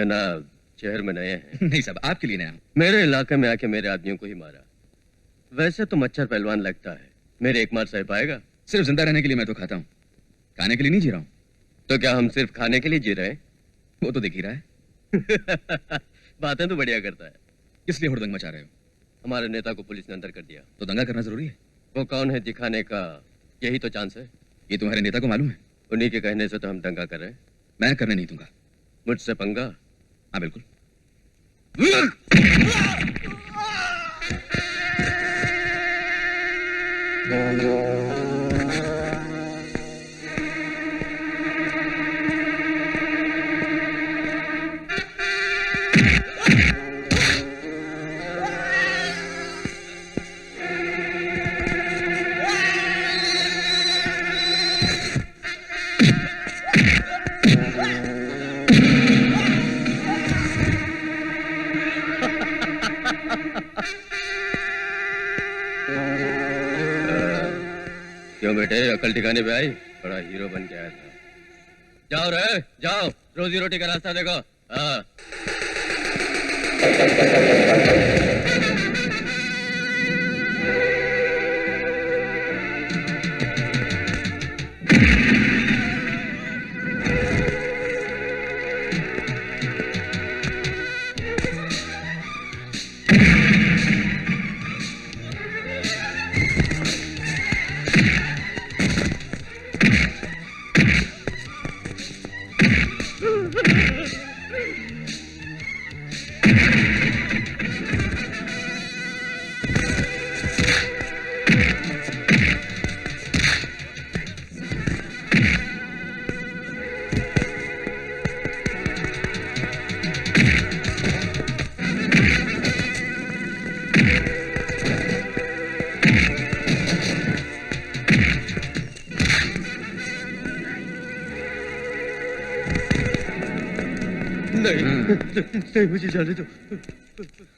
जनाब, शहर में नए हैं। नहीं साहब, आपके लिए नया। मेरे इलाके में आके मेरे आदमियों को ही मारा। वैसे तो मच्छर पहलवान लगता है, मेरे एक मार सह पाएगा? सिर्फ जिंदा रहने के लिए मैं तो खाता हूँ, खाने के लिए नहीं जी रहा हूँ। तो क्या हम सिर्फ खाने के लिए जी रहे हैं? वो तो दिख ही रहा है। बातें तो बढ़िया करता है। किस लिए हुड़दंग मचा रहे हो? हमारे नेता को पुलिस ने अंदर कर दिया। तो दंगा करना जरूरी है? वो कौन है दिखाने का यही तो चांस है। ये तुम्हारे नेता को मालूम है? उन्हीं के कहने से तो हम दंगा कर रहे हैं। मैं करने नहीं दूंगा। मुझसे पंगा? हाँ बिल्कुल। क्यों बेटे, अकल ठिकाने पे आई? बड़ा हीरो बन के आया था। जाओ रे जाओ, रोजी रोटी का रास्ता देखो। हाँ। नहीं, मुझे जाने दो।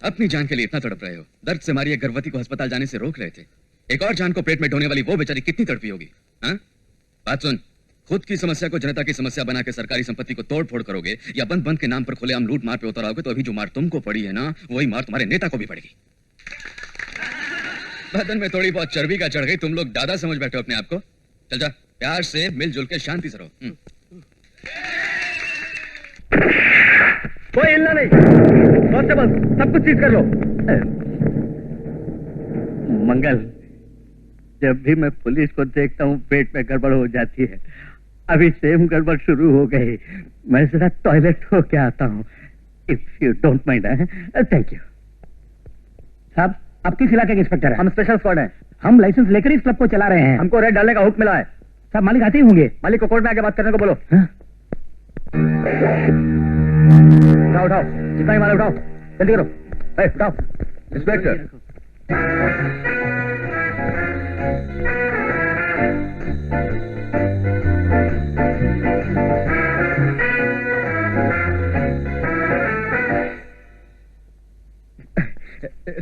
अपनी जान के लिए इतना तड़प रहे हो, दर्द से मारी एक गर्भवती को अस्पताल जाने से रोक रहे थे। एक और जान को पेट में ढोने वाली वो बेचारी कितनी तड़पी होगी। हाँ? बात सुन, खुद की समस्या को जनता की समस्या बना के सरकारी संपत्ति को तोड़ फोड़ करोगे या बंद बंद के नाम पर खुलेआम लूट मार पे उतर आओगे तो अभी जो मार तुमको पड़ी है ना, वही मार तुम्हारे नेता को भी पड़ेगी। बदन में थोड़ी बहुत चर्बी का चढ़ गई, तुम लोग दादा समझ बैठे हो अपने आप को। चल जा, प्यार से मिलजुल के शांति से रहो। कोई हिलना नहीं। कांस्टेबल, सब कुछ सीज कर लो। मंगल, जब भी मैं पुलिस को देखता हूँ पेट में गड़बड़ हो जाती है। अभी सेम गड़बड़ शुरू हो गई। मैं जरा टॉयलेट हो के आता हूँ। If you don't mind. Thank you. साहब, आप किस इलाके के इंस्पेक्टर हैं? हम स्पेशल स्क्वाड हैं। हम लाइसेंस लेकर इस क्लब को चला रहे हैं। हमको रेड डालने का हुक्म मिला है। साहब, मालिक आते ही होंगे। मालिक को कोर्ट में आके बात करने को बोलो। उठाओ उठाओ, जितना ही माल उठाओ, जल्दी करो। उठाओ। इंस्पेक्टर,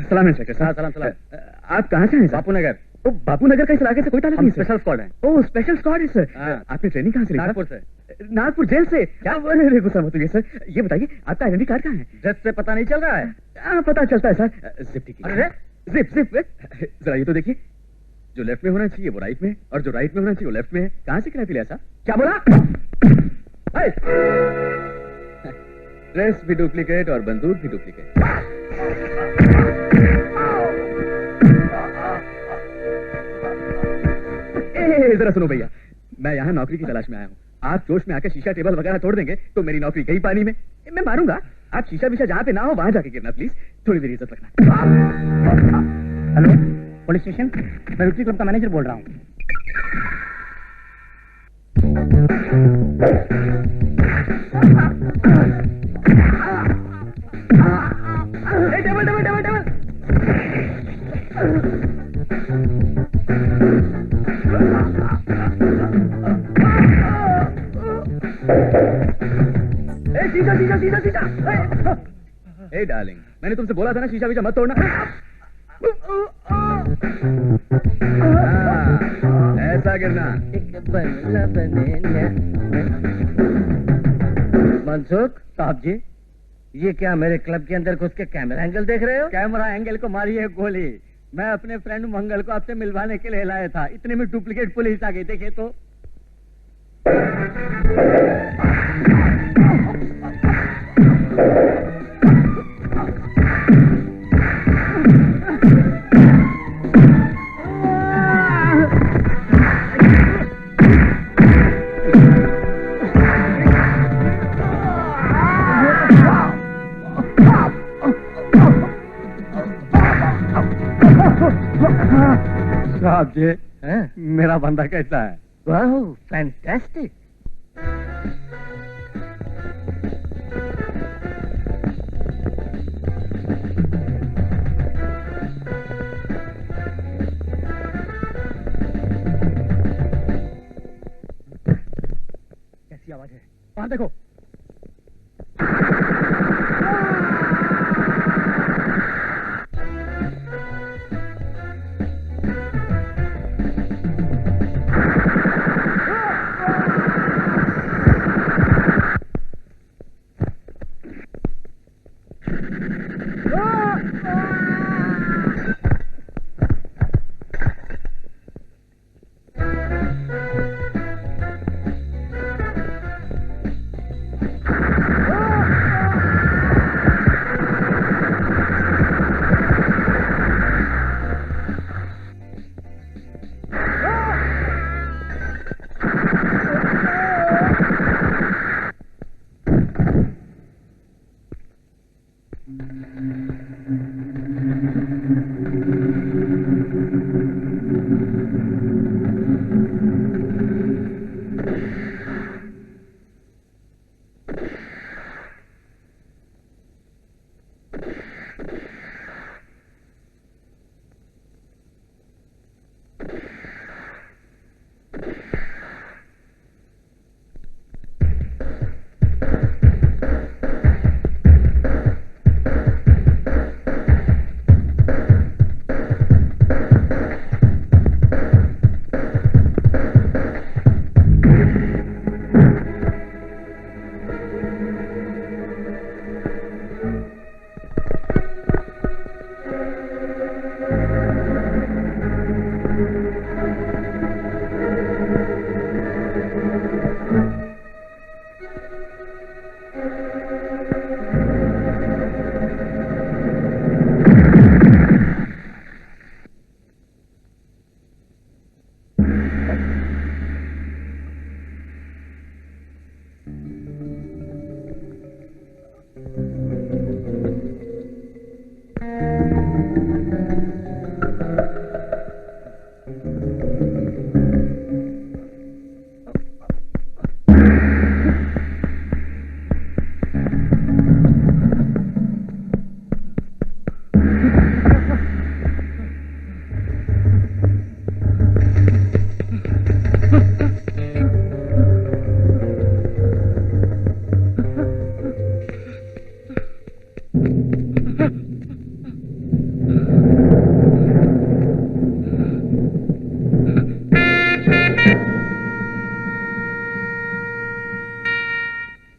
सलाम इंस्पेक्टर साहब। सलाम सलाम। आप कहाँ से हैं? बापू नगर। ओ, बापू नगर का इस इलाके से कोई ताल्लुक नहीं? स्पेशल स्क्वाड है। ओ, स्पेशल स्क्वाड है सर। आपने ट्रेनिंग कहाँ से ली? नागपुर से। नागपुर जेल से? क्या? अरे गुस्सा मत होइए सर। ये बताइए, आपका आइडेंटी कार्ड कहाँ है? ड्रेस से पता नहीं चल रहा है? पता चलता है सर। जिप ठीक है। अरे जिप जिप, जरा ये तो देखिए, जो लेफ्ट में होना चाहिए वो राइट में, और जो राइट में होना चाहिए वो लेफ्ट में है। कहाँ से किराया लिया साहब? क्या बोला? ड्रेस भी डुप्लीकेट और बंदूक भी डुप्लीकेट। जरा सुनो भैया, मैं यहाँ नौकरी की तलाश में आया हूँ। आप जोश में आकर शीशा टेबल वगैरह तोड़ देंगे तो मेरी नौकरी गई पानी में। मैं मारूंगा। आप शीशा विशा जहाँ पे ना हो वहां जाके गिरना प्लीज। थोड़ी देर इज्जत रखना। हेलो, पुलिस स्टेशन, मैं विक्ट्री क्लब का मैनेजर बोल रहा हूँ। Table table table table. शीशा शीशा शीशा शीशा। ए डार्लिंग, मैंने तुमसे बोला था ना शीशा विशा मत तोड़ना। ऐसा गिरना। मनसुख साहब जी, ये क्या मेरे क्लब के अंदर घुस के कैमरा एंगल देख रहे हो? कैमरा एंगल को मारी है गोली। मैं अपने फ्रेंड मंगल को आपसे मिलवाने के लिए लाया था, इतने में डुप्लीकेट पुलिस आ गई। देखे तो साहब जी, मेरा बंदा कैसा है? वाह, फैंटास्टिक। कैसी आवाज है? वहां देखो।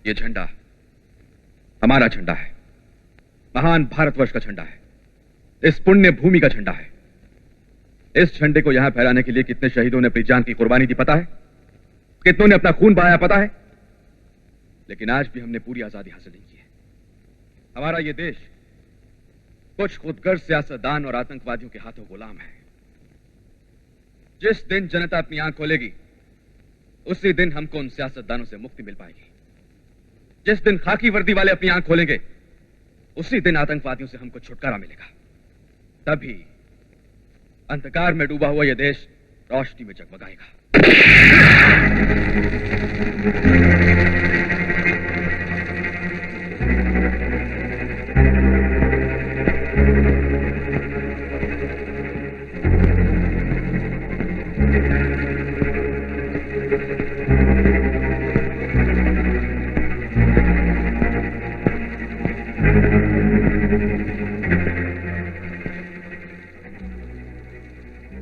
ये झंडा हमारा झंडा है, महान भारतवर्ष का झंडा है, इस पुण्य भूमि का झंडा है। इस झंडे को यहां फहराने के लिए कितने शहीदों ने अपनी जान की कुर्बानी दी पता है? कितनों ने अपना खून बहाया पता है? लेकिन आज भी हमने पूरी आजादी हासिल नहीं की है। हमारा ये देश कुछ खुदगर्ज सियासतदान और आतंकवादियों के हाथों गुलाम है। जिस दिन जनता अपनी आंख खोलेगी उसी दिन हमको उन सियासतदानों से मुक्ति मिल पाएगी। जिस दिन खाकी वर्दी वाले अपनी आंख खोलेंगे उसी दिन आतंकवादियों से हमको छुटकारा मिलेगा। तभी अंधकार में डूबा हुआ यह देश रोशनी में जगमगाएगा।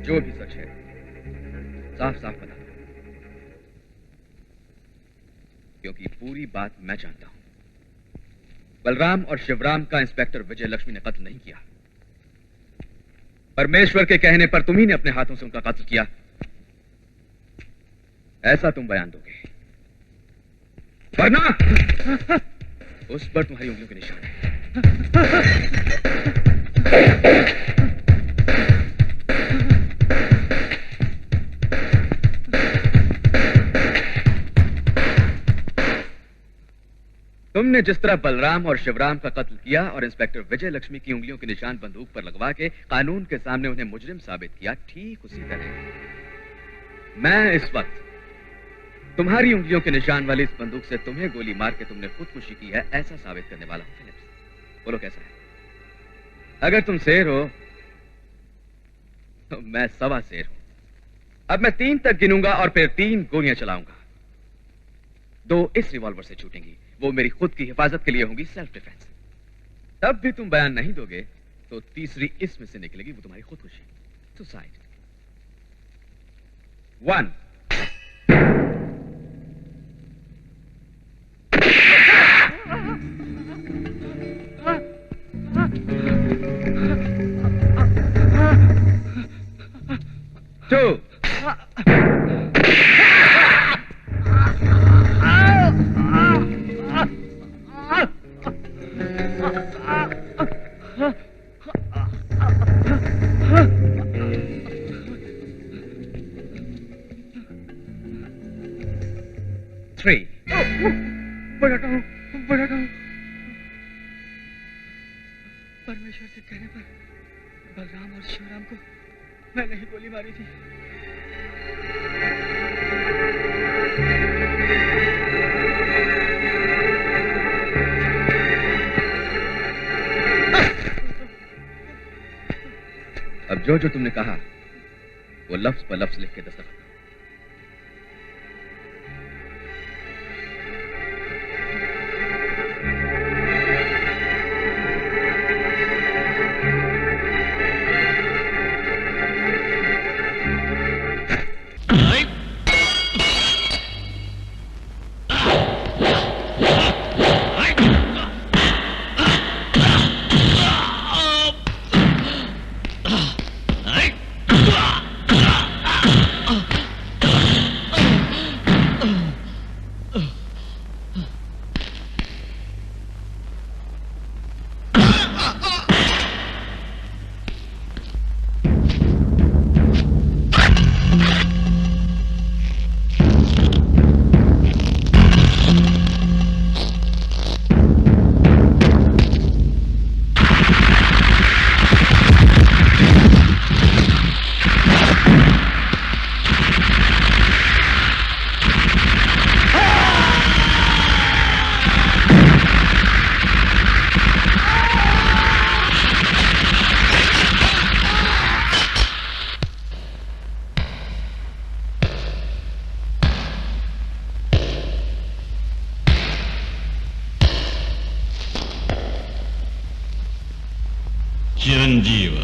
जो भी सच है साफ साफ बता दो, क्योंकि पूरी बात मैं जानता हूं। बलराम और शिवराम का इंस्पेक्टर विजय लक्ष्मी ने कत्ल नहीं किया। परमेश्वर के कहने पर तुम ही ने अपने हाथों से उनका कत्ल किया, ऐसा तुम बयान दोगे, वरना उस पर तुम्हारी उंगलियों के निशान है। तुमने जिस तरह बलराम और शिवराम का कत्ल किया और इंस्पेक्टर विजय लक्ष्मी की उंगलियों के निशान बंदूक पर लगवा के कानून के सामने उन्हें मुजरिम साबित किया, ठीक उसी तरह मैं इस वक्त तुम्हारी उंगलियों के निशान वाली इस बंदूक से तुम्हें गोली मार के तुमने खुदकुशी की है ऐसा साबित करने वाला हूं। फिलिप्स, बोलो कैसा है? अगर तुम शेर हो तो मैं सवा शेर हूं। अब मैं 3 तक गिनूंगा और फिर 3 गोलियां चलाऊंगा। 2 इस रिवॉल्वर से छूटेंगी, वो मेरी खुद की हिफाजत के लिए होंगी, सेल्फ डिफेंस। तब भी तुम बयान नहीं दोगे तो तीसरी इसमें से निकलेगी, वो तुम्हारी खुदकुशी, सुसाइड। 1 2 3 बड़ाटा हूँ। परमेश्वर के कहने पर बलराम और शिवराम को मैंने ही गोली मारी थी। अब जो जो तुमने कहा वो लफ्ज पर लफ्ज लिख के दस्तखत करो। चिरंजीव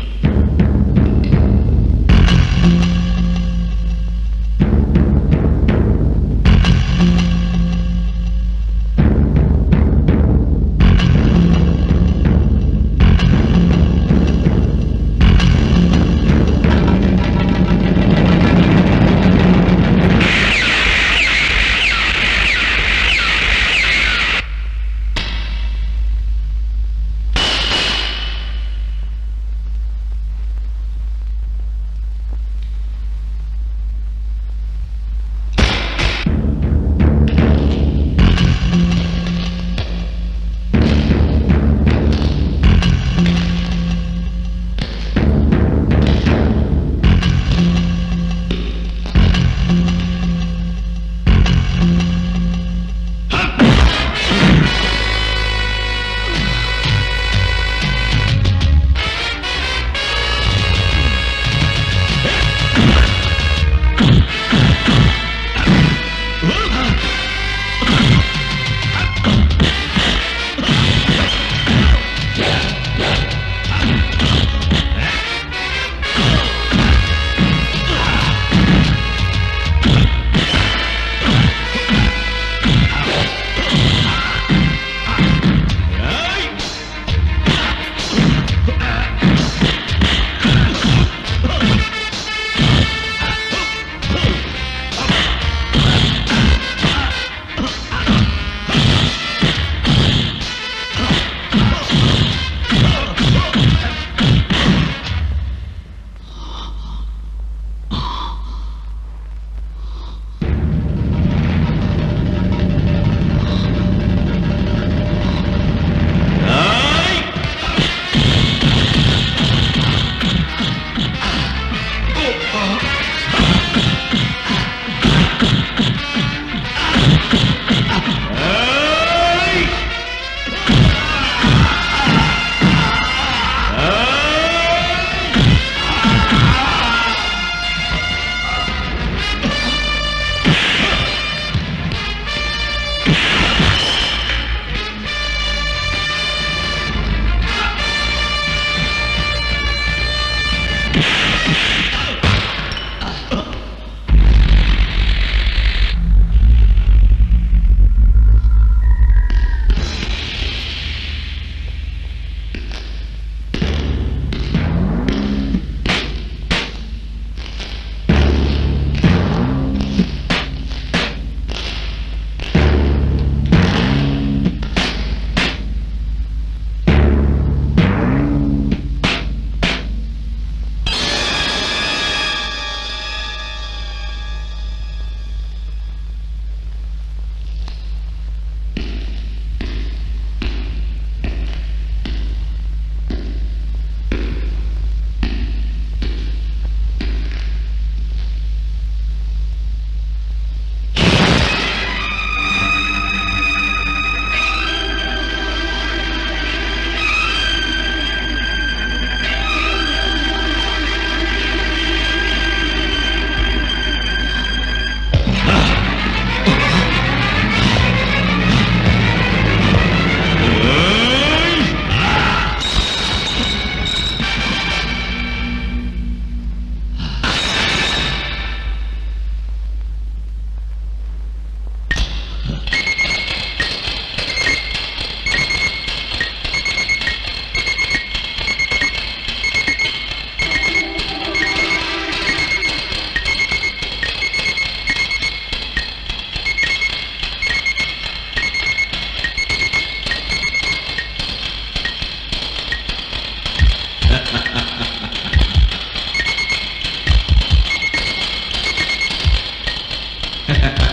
Ha ha ha.